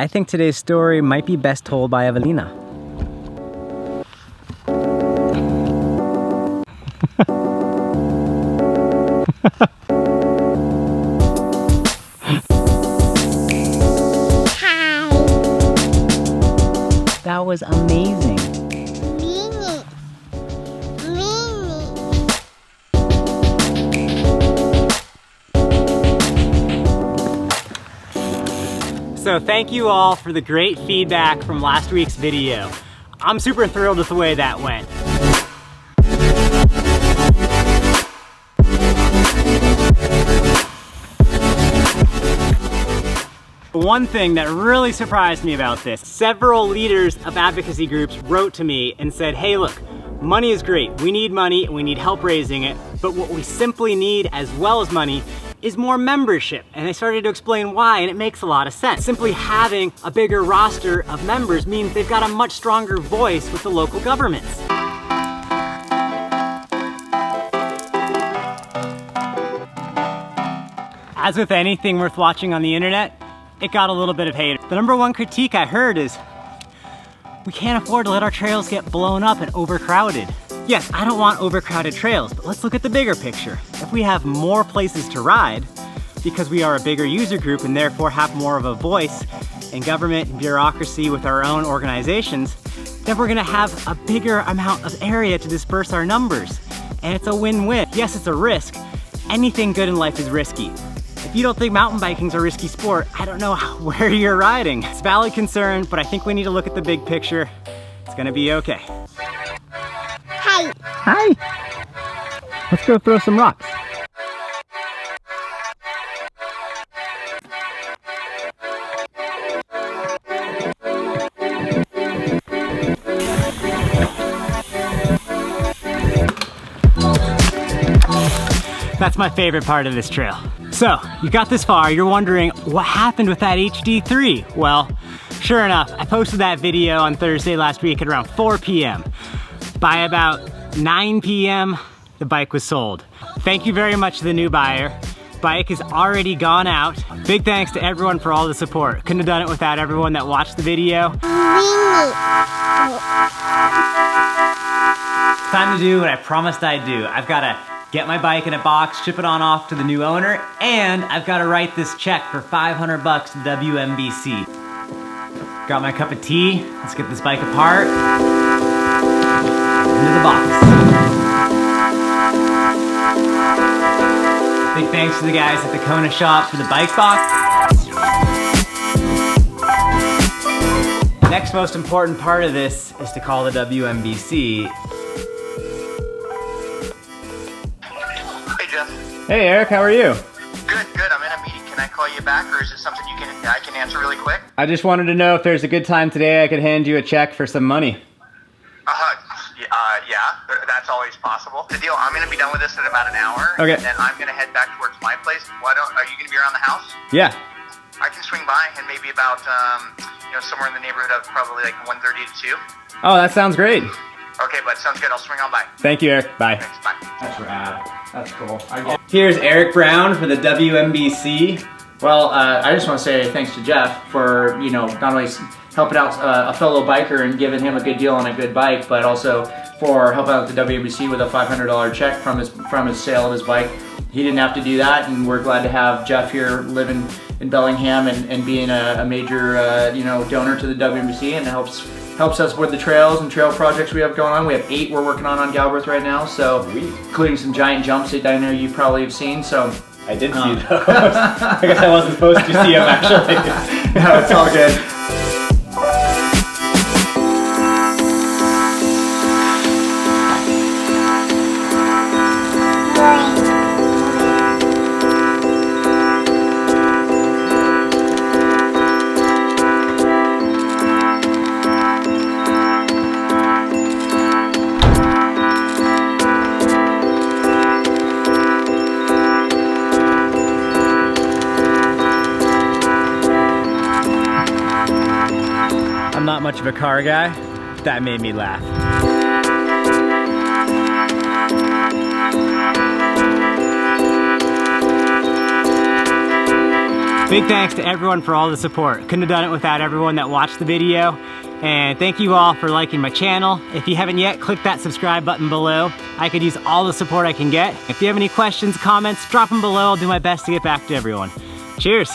I think today's story might be best told by Evelina. That was amazing. So thank you all for the great feedback from last week's video. I'm super thrilled with the way that went. One thing that really surprised me about this, several leaders of advocacy groups wrote to me and said, hey look, money is great, we need money and we need help raising it, but what we simply need as well as money is more membership. And I started to explain why, and it makes a lot of sense. Simply having a bigger roster of members means they've got a much stronger voice with the local governments. As with anything worth watching on the internet, it got a little bit of hate. The number one critique I heard is, we can't afford to let our trails get blown up and overcrowded. Yes, I don't want overcrowded trails, but let's look at the bigger picture. If we have more places to ride, because we are a bigger user group and therefore have more of a voice in government and bureaucracy with our own organizations, then we're gonna have a bigger amount of area to disperse our numbers. And it's a win-win. Yes, it's a risk. Anything good in life is risky. If you don't think mountain biking's a risky sport, I don't know where you're riding. It's a valid concern, but I think we need to look at the big picture. It's gonna be okay. Hi. Hi. Let's go throw some rocks. That's my favorite part of this trail. So, you got this far, you're wondering, what happened with that HD3? Well, sure enough, I posted that video on Thursday last week at around 4 p.m. By about 9 p.m., the bike was sold. Thank you very much to the new buyer. Bike has already gone out. Big thanks to everyone for all the support. Couldn't have done it without everyone that watched the video. Time to do what I promised I'd do. I've got to get my bike in a box, ship it on off to the new owner, and I've got to write this check for $500 to WMBC. Got my cup of tea. Let's get this bike apart. Into the box. Big thanks to the guys at the Kona shop for the bike box. Next most important part of this is to call the WMBC. Hey Jeff. Hey Eric, how are you? Good, good. I'm in a meeting. Can I call you back, or is this something I can answer really quick? I just wanted to know if there's a good time today I could hand you a check for some money. Yeah, that's always possible. The deal, I'm going to be done with this in about an hour. Okay. And then I'm going to head back towards my place. Are you going to be around the house? Yeah. I can swing by and maybe about, somewhere in the neighborhood of probably like 1:30 to 2. Oh, that sounds great. Okay, bud, sounds good. I'll swing on by. Thank you, Eric. Bye. Thanks, bye. That's rad. That's cool. Here's Eric Brown for the WMBC. Well, I just want to say thanks to Jeff for, not only helping out a fellow biker and giving him a good deal on a good bike, but also for helping out the WMBC with a $500 check from his sale of his bike. He didn't have to do that, and we're glad to have Jeff here living in Bellingham and being a major donor to the WMBC, and helps us with the trails and trail projects we have going on. We have 8 we're working on Galbraith right now, so including some giant jumps that I know you probably have seen. So I did see those. I guess I wasn't supposed to see them actually. No, it's all good. I'm not much of a car guy. That made me laugh. Big thanks to everyone for all the support. Couldn't have done it without everyone that watched the video. And thank you all for liking my channel. If you haven't yet, click that subscribe button below. I could use all the support I can get. If you have any questions, comments, drop them below. I'll do my best to get back to everyone. Cheers.